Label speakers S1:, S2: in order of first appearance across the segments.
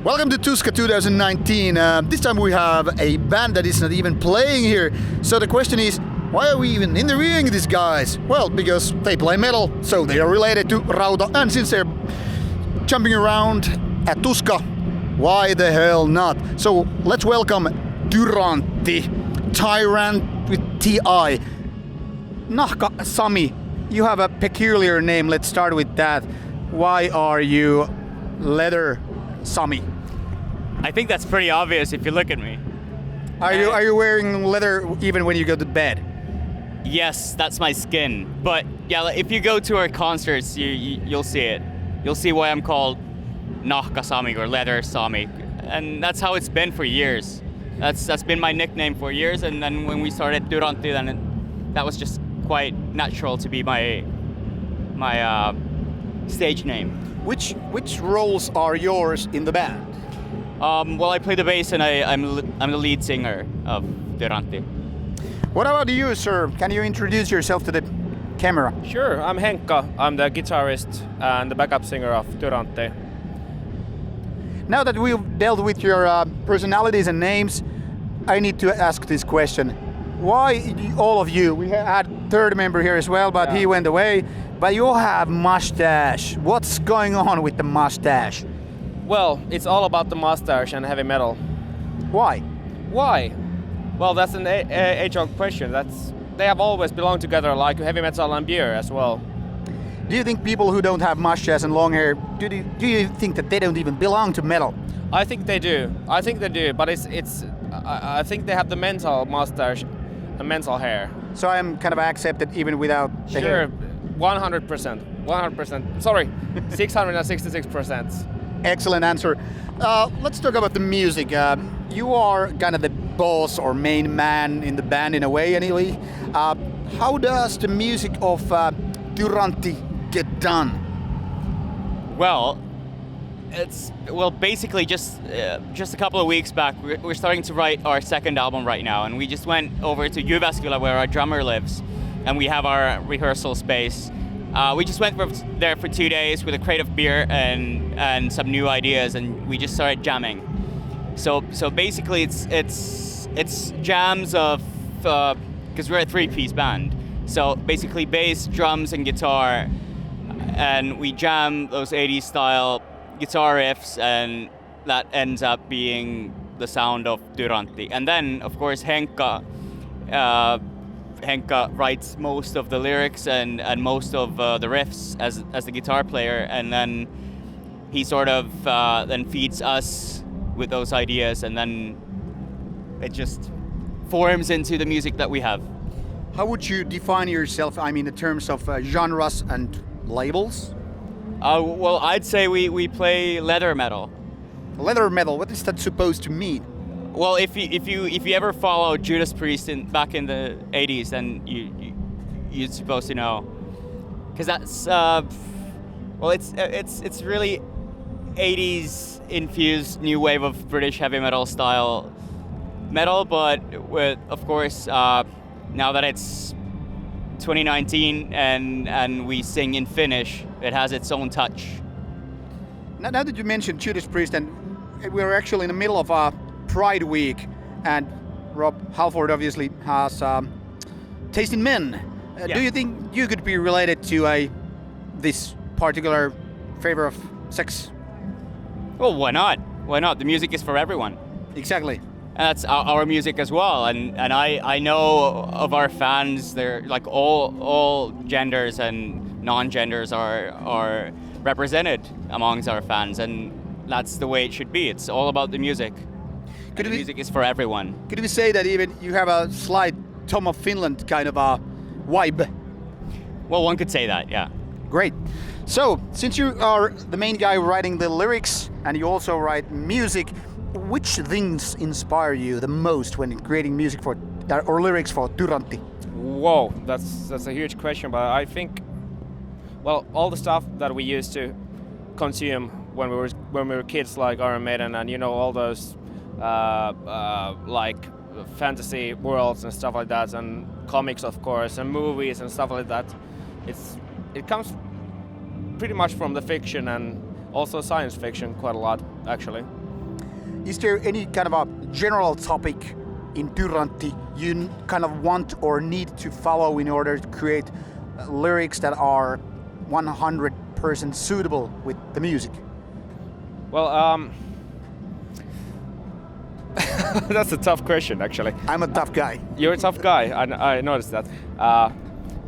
S1: Welcome to Tuska 2019. This time we have a band that is not even playing here. So the question is, why are we even interviewing these guys? Well, because they play metal, so they are related to Rauta. And since they're jumping around at Tuska, why the hell not? So let's welcome Tyrantti, Tyrantti with T-I. Nahka Sami, you have a peculiar name. Let's start with that. Why are you Leather Sami?
S2: I think that's pretty obvious if you look at me.
S1: Are you wearing leather even when you go to bed?
S2: Yes, that's my skin. But yeah, if you go to our concerts, you'll see it. You'll see why I'm called Nahka Sami or Leather Sami, and that's how it's been for years. That's been my nickname for years, and then when we started Tyrantti, then that was just quite natural to be my stage name.
S1: Which roles are yours in the band?
S2: Well, I play the bass, and I'm the lead singer of Tyrantti.
S1: What about you, sir? Can you introduce yourself to the camera?
S3: Sure, I'm Henkka. I'm the guitarist and the backup singer of Tyrantti.
S1: Now that we've dealt with your personalities and names, I need to ask this question. Why all of you? We had a third member here as well, but he went away. But you all have mustache. What's going on with the mustache?
S3: Well, it's all about the mustache and heavy metal.
S1: Why?
S3: Why? Well, that's an age-old question. They have always belonged together, like heavy metal and beer as well.
S1: Do you think people who don't have mustache and long hair, do you think that they don't even belong to metal?
S3: I think they do. But I think they have the mental mustache and mental hair.
S1: So I'm kind of accepted even without the hair?
S3: Sure, 100%. 100%. Sorry, 666%.
S1: Excellent answer. Let's talk about the music. You are kind of the boss or main man in the band in a way, anyway. How does the music of Tyrantti get done?
S2: Well, basically just a couple of weeks back, we're starting to write our second album right now, and we just went over to Jyväskylä where our drummer lives, and we have our rehearsal space. We just went there for 2 days with a crate of beer and some new ideas, and we just started jamming. So basically it's jams of because we're a 3-piece band. So basically bass, drums, and guitar, and we jam those 80s style guitar riffs, and that ends up being the sound of Tyrantti. And then of course Henkka writes most of the lyrics and most of the riffs as the guitar player, and then he sort of then feeds us with those ideas, and then it just forms into the music that we have.
S1: How would you define yourself, I mean, in terms of genres and labels?
S2: Well, I'd say we play leather metal.
S1: Leather metal, what is that supposed to mean?
S2: Well, if you ever followed Judas Priest back in the 80s, then you're supposed to know, because that's well, it's really 80s infused new wave of British heavy metal style metal, but with, of course, now that it's 2019 and we sing in Finnish, it has its own touch.
S1: Now that you mentioned Judas Priest, and we're actually in the middle of a Pride Week, and Rob Halford obviously has taste in men. Do you think you could be related to this particular favor of sex?
S2: Well, why not? Why not? The music is for everyone.
S1: Exactly.
S2: And that's our music as well. And I know of our fans, they're like all genders and non-genders are represented amongst our fans, and that's the way it should be. It's all about the music. The music is for everyone.
S1: Could we say that even you have a slight Tom of Finland kind of a vibe?
S2: Well, one could say that, yeah.
S1: Great. So, since you are the main guy writing the lyrics and you also write music, which things inspire you the most when creating music for or lyrics for Tyrantti?
S3: Whoa, that's a huge question, but I think, well, all the stuff that we used to consume when we were kids, like Iron Maiden and all those like fantasy worlds and stuff like that, and comics, of course, and movies and stuff like that. It comes pretty much from the fiction and also science fiction quite a lot, actually.
S1: is there any kind of a general topic in Tyrantti you kind of want or need to follow in order to create lyrics that are 100% suitable with the music?
S3: Well, that's a tough question, actually.
S1: I'm a tough guy.
S3: You're a tough guy. I noticed that.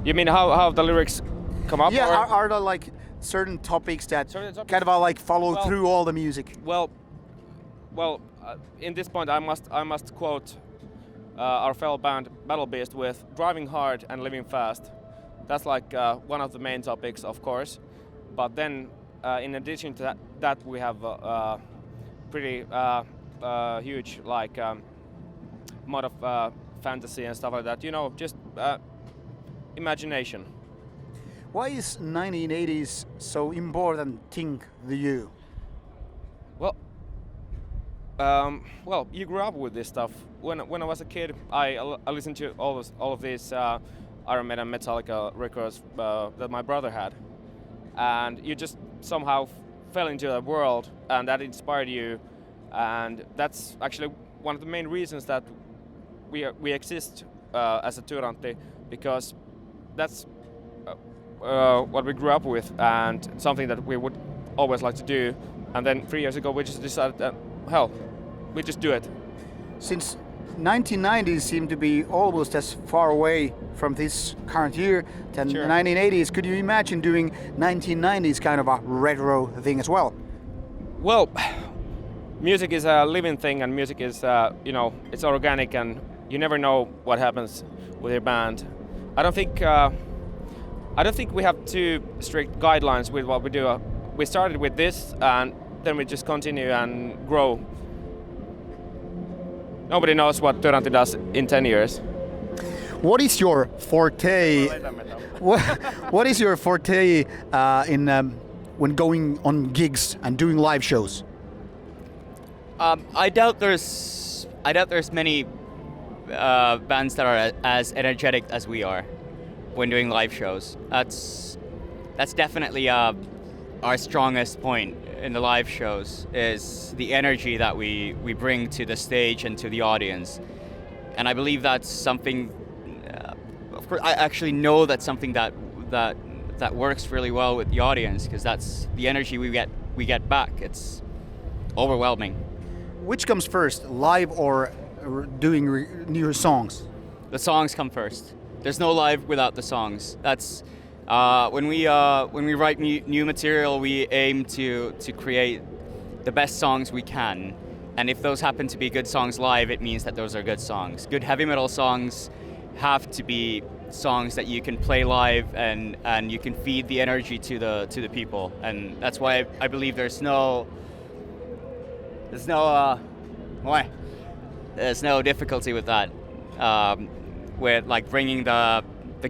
S3: You mean how the lyrics come up?
S1: Yeah,
S3: or?
S1: are there like certain topics that
S3: Certain topics?
S1: kind of like follow through all the music?
S3: Well, in this point, I must quote our fellow band Battle Beast with "Driving hard and living fast." That's like one of the main topics, of course. But then, in addition to that we have pretty huge like amount of fantasy and stuff like that. You know, just imagination.
S1: Why is 1980s so important thing to you?
S3: Well, you grew up with this stuff. When I was a kid, I listened to all of these Iron Maiden, Metallica records that my brother had, and you just somehow fell into that world, and that inspired you, and that's actually one of the main reasons that we exist as a Tyrantti, because that's what we grew up with and something that we would always like to do. And then 3 years ago we just decided that, hell, we just do it.
S1: Since 1990s seem to be almost as far away from this current year than
S3: Sure.
S1: the 1980s, could you imagine doing 1990s kind of a retro thing as well?
S3: Well, music is a living thing, and music is, it's organic, and you never know what happens with your band. I don't think we have too strict guidelines with what we do. We started with this, and then we just continue and grow. Nobody knows what Tyrantti does in 10 years.
S1: What is your forte? What is your forte when going on gigs and doing live shows?
S2: I doubt there's many bands that are as energetic as we are when doing live shows. That's definitely our strongest point in the live shows, is the energy that we bring to the stage and to the audience. And I believe that's something, of course, I actually know that's something that works really well with the audience, because that's the energy we get back. It's overwhelming.
S1: Which comes first, live or doing new songs?
S2: The songs come first. There's no live without the songs. That's when we write new material, we aim to create the best songs we can. And if those happen to be good songs live, it means that those are good songs. Good heavy metal songs have to be songs that you can play live and you can feed the energy to the people. And that's why I believe there's no difficulty with that. With like bringing the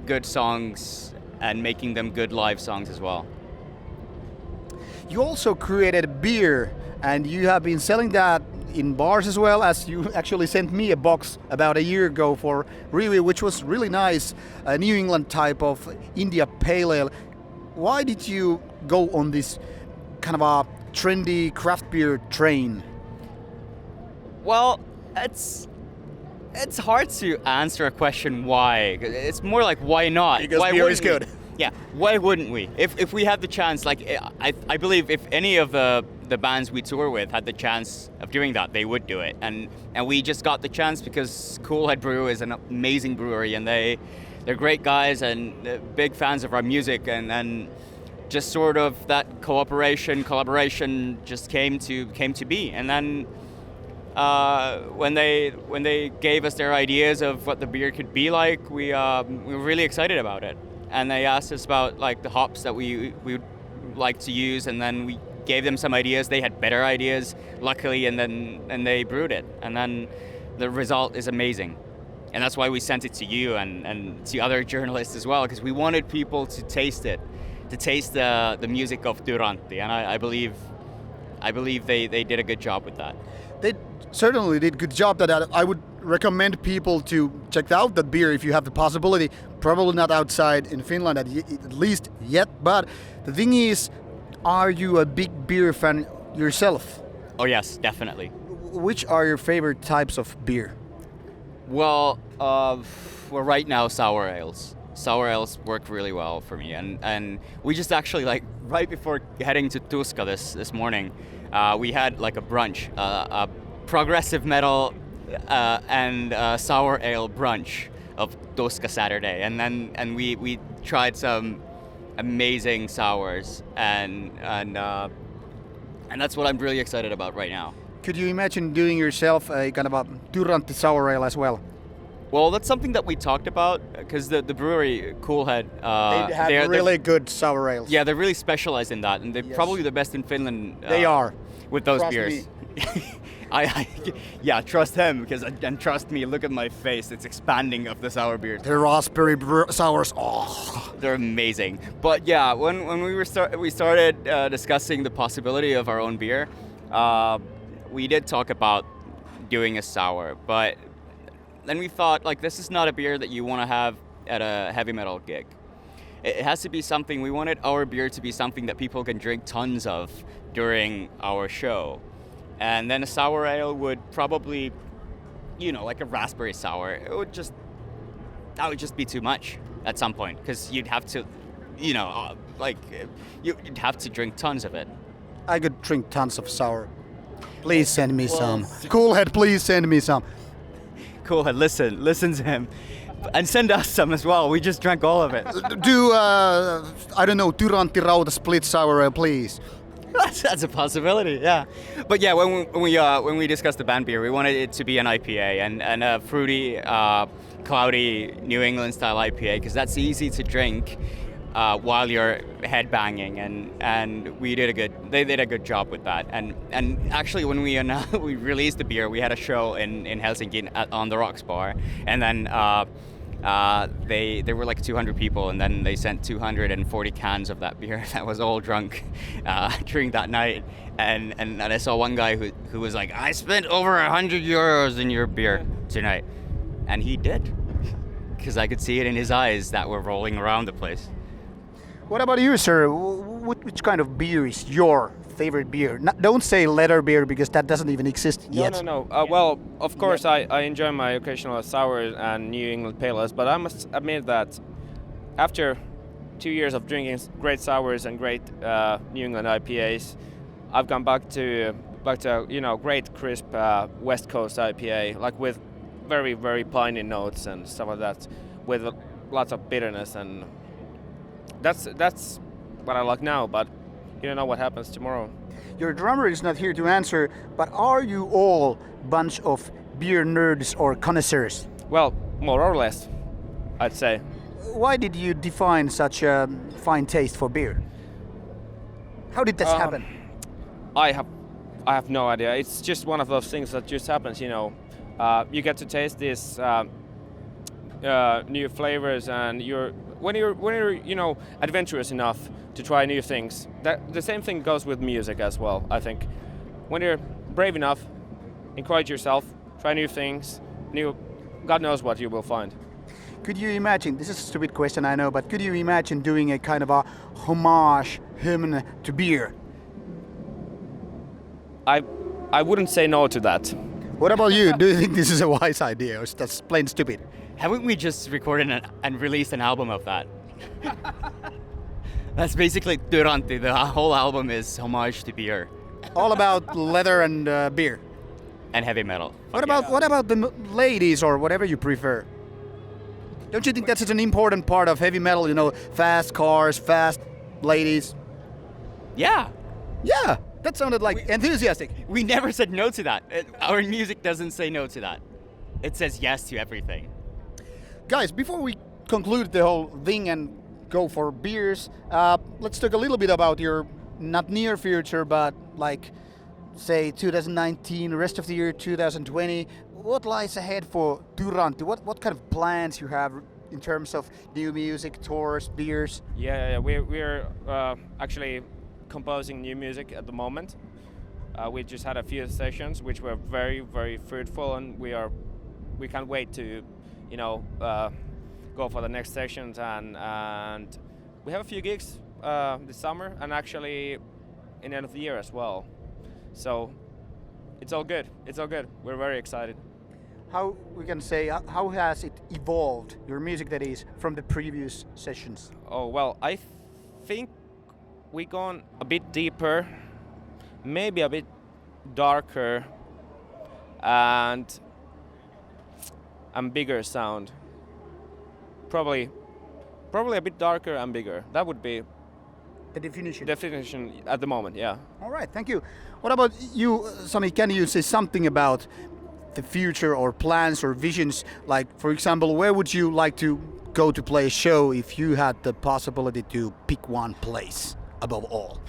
S2: good songs and making them good live songs as well.
S1: You also created beer, and you have been selling that in bars as well, as you actually sent me a box about a year ago for review, which was really nice, a New England type of India Pale Ale. Why did you go on this kind of a trendy craft beer train?
S2: Well, it's hard to answer a question why. It's more like why not?
S1: Because
S2: why
S1: beer is
S2: wouldn't we?
S1: good.
S2: Yeah, why wouldn't we? If we had the chance, like I believe if any of the bands we tour with had the chance of doing that, they would do it. And we just got the chance because Coolhead Brew is an amazing brewery, and they're great guys and big fans of our music, and just sort of that collaboration just came to be. And then when they gave us their ideas of what the beer could be like, we were really excited about it. And they asked us about like the hops that we would like to use, and then we gave them some ideas. They had better ideas, luckily, and they brewed it. And then the result is amazing. And that's why we sent it to you and to other journalists as well, because we wanted people to taste it, to taste the music of Tyrantti. And I believe they did a good job with that.
S1: They certainly did a good job. That I would recommend people to check out that beer if you have the possibility. Probably not outside in Finland at least yet. But the thing is, are you a big beer fan yourself?
S2: Oh yes, definitely.
S1: which are your favorite types of beer?
S2: Well, right now sour ales. Sour ales work really well for me, and we just actually like right before heading to Tuska this morning, we had like a brunch, a progressive metal and sour ale brunch of Tuska Saturday, and we tried some amazing sours, and that's what I'm really excited about right now.
S1: Could you imagine doing yourself a kind of a Tyrantti sour ale as well?
S2: Well, that's something that we talked about because the brewery Coolhead.
S1: They have really good sour ales.
S2: Yeah, they're really specialized in that, and they're probably the best in Finland.
S1: They are
S2: with those
S1: Trust
S2: beers.
S1: me.
S2: Yeah, trust him because and trust me. Look at my face; it's expanding of the sour beers.
S1: The raspberry sours. Oh,
S2: they're amazing. But yeah, when we started discussing the possibility of our own beer, we did talk about doing a sour, but then we thought like this is not a beer that you want to have at a heavy metal gig. It has to be something. We wanted our beer to be something that people can drink tons of during our show. And then a sour ale would probably, like a raspberry sour, that would just be too much at some point because you'd have to, you'd have to drink tons of it.
S1: I could drink tons of sour. Please send me some. Coolhead, please send me some.
S2: Coolhead, listen to him. And send us some as well. We just drank all of it.
S1: Do, I don't know, Tyrantti Rauta split sour ale, please.
S2: That's a possibility, yeah. But yeah, when we discussed the band beer, we wanted it to be an IPA and a fruity, cloudy New England style IPA because that's easy to drink while you're headbanging, and they did a good job with that. And actually, when we released the beer, we had a show in Helsinki on the Rocks bar, and then there were like 200 people, and then they sent 240 cans of that beer that was all drunk during that night. And I saw one guy who was like, I spent over 100 euros in your beer tonight, and he did, because I could see it in his eyes that were rolling around the place.
S1: What about you, sir? Which kind of beer is your favorite beer? Don't say leather beer because that doesn't even exist yet.
S3: No. Well, of course, I enjoy my occasional sour and New England pale ales, but I must admit that after 2 years of drinking great sours and great New England IPAs, I've gone back to great crisp West Coast IPA, like with very, very piney notes and stuff like that, with lots of bitterness, and that's what I like now, but you don't know what happens tomorrow.
S1: Your drummer is not here to answer, but are you all bunch of beer nerds or connoisseurs?
S3: Well, more or less, I'd say.
S1: Why did you define such a fine taste for beer? How did this happen?
S3: I have no idea. It's just one of those things that just happens, You get to taste these new flavors, and when you're adventurous enough to try new things. The same thing goes with music as well, I think. When you're brave enough, encourage yourself, try new things, God knows what you will find.
S1: Could you imagine, this is a stupid question I know, but could you imagine doing a kind of a homage hymn to beer?
S3: I wouldn't say no to that.
S1: What about you? Do you think this is a wise idea, or is that plain stupid?
S2: Haven't we just recorded and released an album of that? That's basically Tyrantti. The whole album is homage to beer.
S1: All about leather and beer.
S2: And heavy metal.
S1: What about the ladies or whatever you prefer? Don't you think that's such an important part of heavy metal? Fast cars, fast ladies.
S2: Yeah.
S1: Yeah, that sounded like enthusiastic.
S2: We never said no to that. Our music doesn't say no to that. It says yes to everything.
S1: Guys, before we conclude the whole thing and go for beers, let's talk a little bit about your not near future, but like say 2019, rest of the year 2020. What lies ahead for Tyrantti? What kind of plans you have in terms of new music, tours, beers?
S3: Yeah, we're actually composing new music at the moment. We just had a few sessions which were very, very fruitful, and we can't wait to go for the next sessions, and we have a few gigs this summer, and actually in the end of the year as well. So It's all good. It's all good. We're very excited.
S1: How we can say, how has it evolved, your music that is, from the previous sessions?
S3: Oh well, I think we gone a bit deeper, maybe a bit darker, and bigger sound. Probably a bit darker and bigger. That would be
S1: The definition.
S3: definition at the moment. Yeah.
S1: All right, thank you. What about you, Sami? Can you say something about the future or plans or visions? Like, for example, where would you like to go to play a show if you had the possibility to pick one place above all?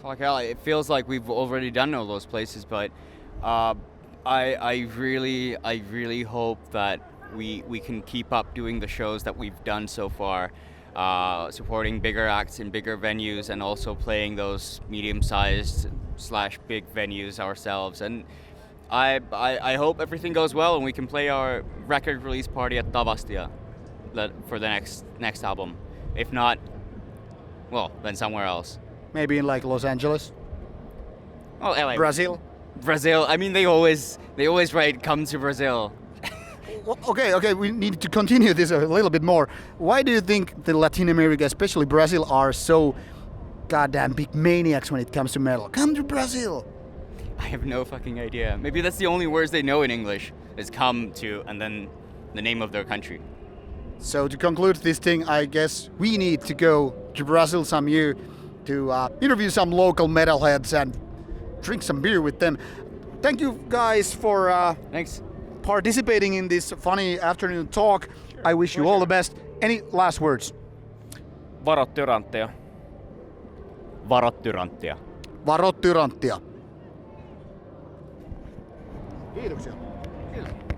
S2: Fuck hell, it feels like we've already done all those places, but I really hope that we can keep up doing the shows that we've done so far, supporting bigger acts in bigger venues and also playing those medium-sized / big venues ourselves. And I hope everything goes well and we can play our record release party at Tavastia for the next album. If not, well, then somewhere else.
S1: Maybe in like Los Angeles,
S2: Well, LA.
S1: Brazil.
S2: Brazil. I mean, they always write "come to Brazil."
S1: Well, okay, we need to continue this a little bit more. Why do you think the Latin America, especially Brazil, are so goddamn big maniacs when it comes to metal? Come to Brazil!
S2: I have no fucking idea. Maybe that's the only words they know in English is "come to" and then the name of their country.
S1: So to conclude this thing, I guess we need to go to Brazil some year to interview some local metalheads and drink some beer with them. Thank you guys for
S2: Thanks.
S1: participating in this funny afternoon talk. I wish you all the best. Any last words?
S3: Varo Tyranttia.
S2: Varo Tyranttia.
S1: Varo Tyranttia. Kiitoksia. Kiitos.